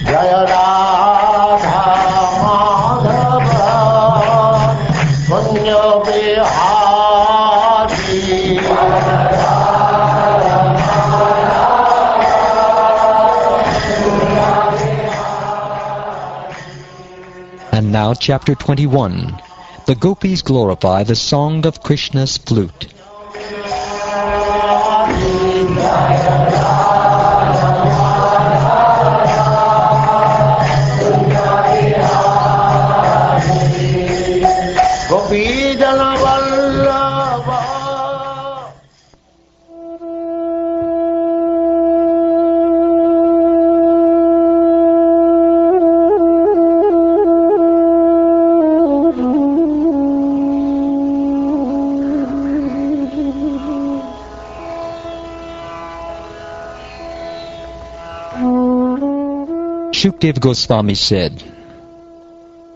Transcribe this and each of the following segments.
Jaya Radha Madhava Punya Vihari. And now chapter 21. The Gopis glorify the song of Krishna's flute. Shukdev Goswami said,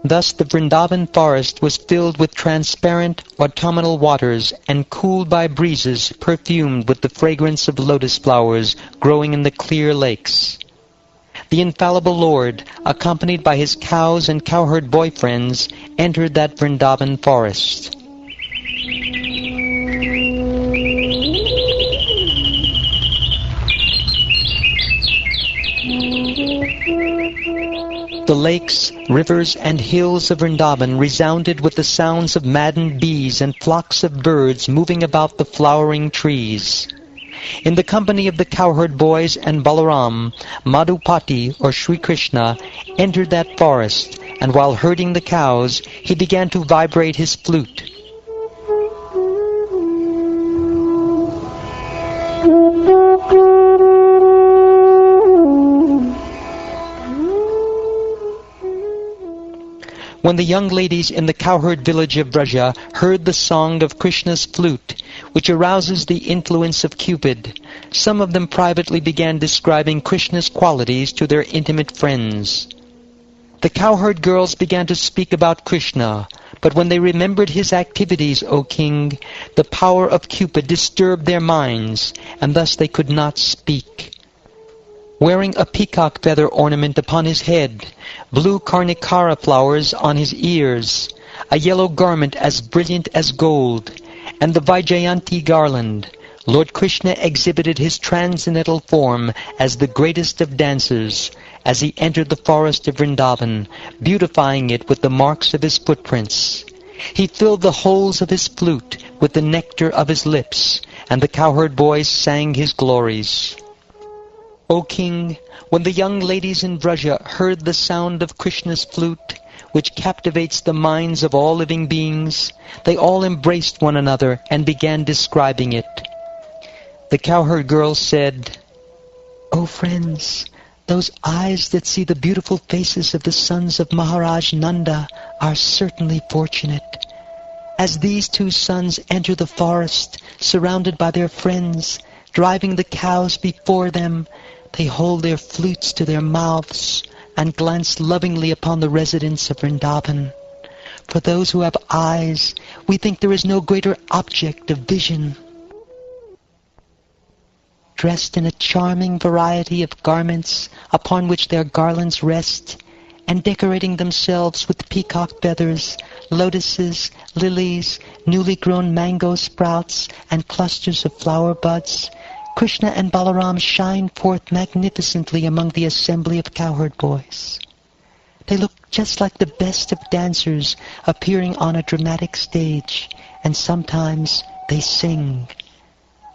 "Thus the Vrindavan forest was filled with transparent autumnal waters and cooled by breezes perfumed with the fragrance of lotus flowers growing in the clear lakes. The infallible Lord, accompanied by his cows and cowherd boyfriends, entered that Vrindavan forest. The lakes, rivers, and hills of Vrindavan resounded with the sounds of maddened bees and flocks of birds moving about the flowering trees. In the company of the cowherd boys and Balaram, Madhupati, or Sri Krishna, entered that forest, and while herding the cows, he began to vibrate his flute. When the young ladies in the cowherd village of Braja heard the song of Krishna's flute, which arouses the influence of Cupid, some of them privately began describing Krishna's qualities to their intimate friends. The cowherd girls began to speak about Krishna, but when they remembered his activities, O king, the power of Cupid disturbed their minds, and thus they could not speak. Wearing a peacock feather ornament upon his head, blue karnikara flowers on his ears, a yellow garment as brilliant as gold, and the Vaijayanti garland, Lord Krishna exhibited his transcendental form as the greatest of dancers, as he entered the forest of Vrindavan, beautifying it with the marks of his footprints. He filled the holes of his flute with the nectar of his lips, and the cowherd boys sang his glories. O king, when the young ladies in Braja heard the sound of Krishna's flute, which captivates the minds of all living beings, they all embraced one another and began describing it. The cowherd girls said, "O friends, those eyes that see the beautiful faces of the sons of Maharaj Nanda are certainly fortunate. As these two sons enter the forest, surrounded by their friends, driving the cows before them, they hold their flutes to their mouths and glance lovingly upon the residents of Vrindavan. For those who have eyes, we think there is no greater object of vision." Dressed in a charming variety of garments upon which their garlands rest, and decorating themselves with peacock feathers, lotuses, lilies, newly grown mango sprouts, and clusters of flower buds, Krishna and Balaram shine forth magnificently among the assembly of cowherd boys. They look just like the best of dancers appearing on a dramatic stage, and sometimes they sing.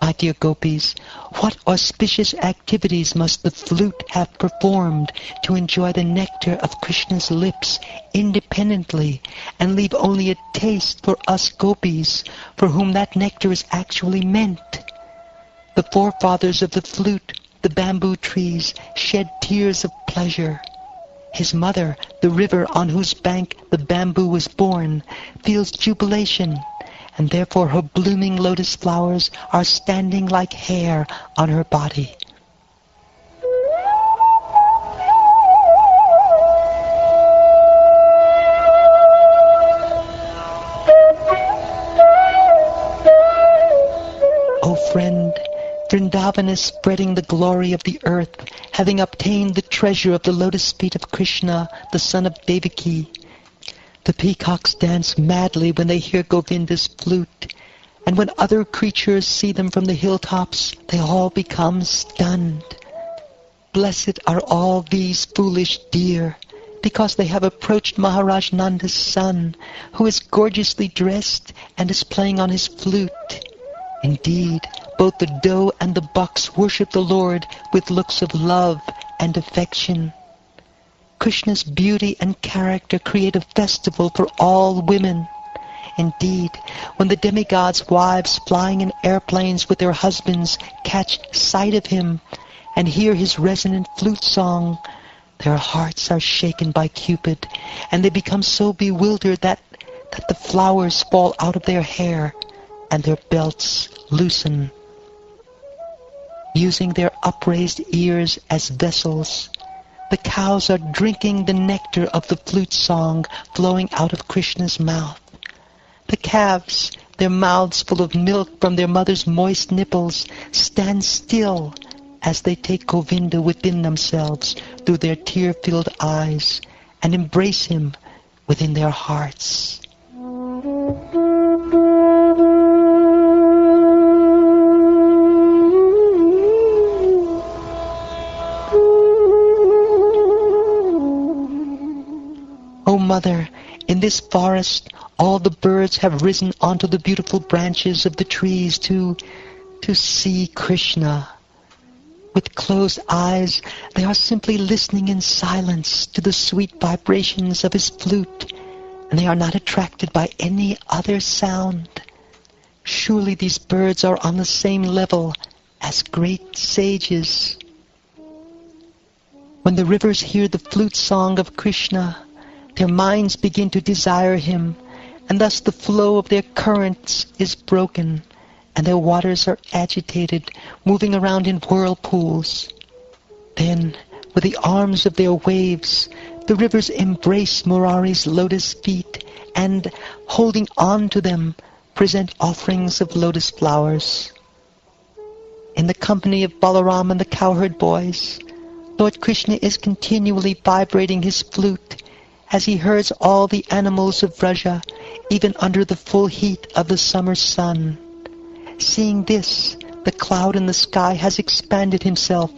My dear Gopis, what auspicious activities must the flute have performed to enjoy the nectar of Krishna's lips independently and leave only a taste for us Gopis, for whom that nectar is actually meant. The forefathers of the flute, the bamboo trees, shed tears of pleasure. His mother, the river on whose bank the bamboo was born, feels jubilation, and therefore her blooming lotus flowers are standing like hair on her body. O friend, Vrindavan is spreading the glory of the earth, having obtained the treasure of the lotus feet of Krishna, the son of Devaki. The peacocks dance madly when they hear Govinda's flute, and when other creatures see them from the hilltops, they all become stunned. Blessed are all these foolish deer, because they have approached Maharaj Nanda's son, who is gorgeously dressed and is playing on his flute. Indeed, both the doe and the bucks worship the Lord with looks of love and affection. Krishna's beauty and character create a festival for all women. Indeed, when the demigods' wives flying in airplanes with their husbands catch sight of him and hear his resonant flute song, their hearts are shaken by Cupid, and they become so bewildered that the flowers fall out of their hair and their belts loosen. Using their upraised ears as vessels, the cows are drinking the nectar of the flute song flowing out of Krishna's mouth. The calves, their mouths full of milk from their mother's moist nipples, stand still as they take Govinda within themselves through their tear-filled eyes and embrace him within their hearts. O Mother, in this forest all the birds have risen onto the beautiful branches of the trees to see Krishna. With closed eyes, they are simply listening in silence to the sweet vibrations of his flute, and they are not attracted by any other sound. Surely these birds are on the same level as great sages. When the rivers hear the flute song of Krishna, their minds begin to desire him, and thus the flow of their currents is broken, and their waters are agitated, moving around in whirlpools. Then, with the arms of their waves, the rivers embrace Murari's lotus feet, and, holding on to them, present offerings of lotus flowers. In the company of Balaram and the cowherd boys, Lord Krishna is continually vibrating his flute, as he herds all the animals of Vraja, even under the full heat of the summer sun. Seeing this, the cloud in the sky has expanded himself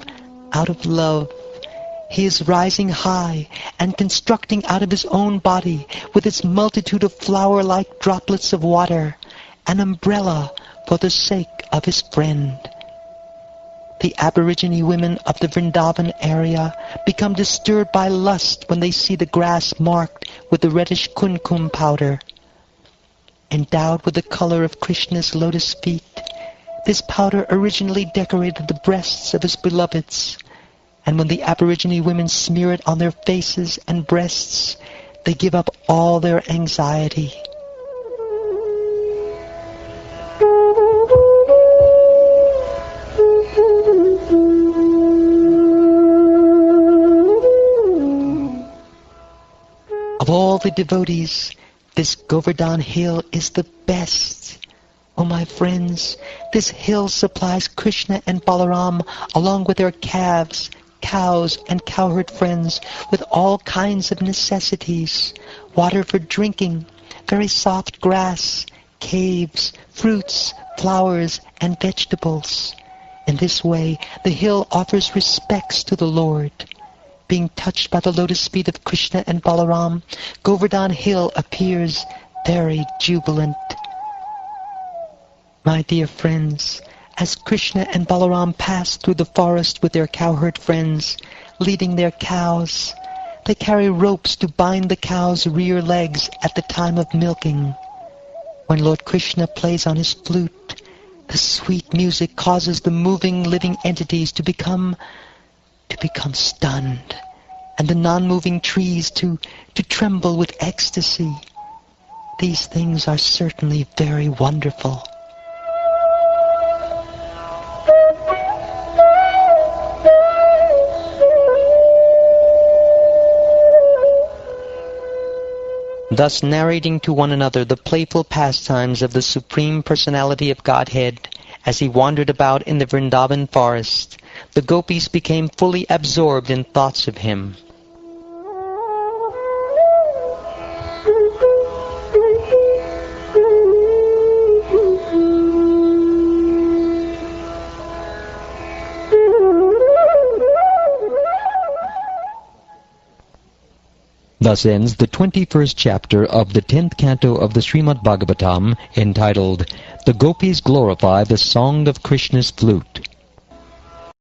out of love. He is rising high and constructing out of his own body, with its multitude of flower-like droplets of water, an umbrella for the sake of his friend. The Aborigine women of the Vrindavan area become disturbed by lust when they see the grass marked with the reddish kumkum powder. Endowed with the color of Krishna's lotus feet, this powder originally decorated the breasts of his beloveds, and when the Aborigine women smear it on their faces and breasts, they give up all their anxiety. Of all the devotees, this Govardhan hill is the best. O my friends, this hill supplies Krishna and Balaram, along with their calves, cows, and cowherd friends, with all kinds of necessities: water for drinking, very soft grass, caves, fruits, flowers, and vegetables. In this way, the hill offers respects to the Lord. Being touched by the lotus feet of Krishna and Balaram, Govardhan hill appears very jubilant. My dear friends, as Krishna and Balaram pass through the forest with their cowherd friends, leading their cows, they carry ropes to bind the cows' rear legs at the time of milking. When Lord Krishna plays on his flute, the sweet music causes the moving living entities to become stunned, and the non-moving trees to tremble with ecstasy. These things are certainly very wonderful. Thus narrating to one another the playful pastimes of the Supreme Personality of Godhead, As he wandered about in the Vrindavan forest, the gopis became fully absorbed in thoughts of him. Thus ends the 21st chapter of the 10th canto of the Srimad-Bhagavatam, entitled, The Gopis Glorify the Song of Krishna's Flute.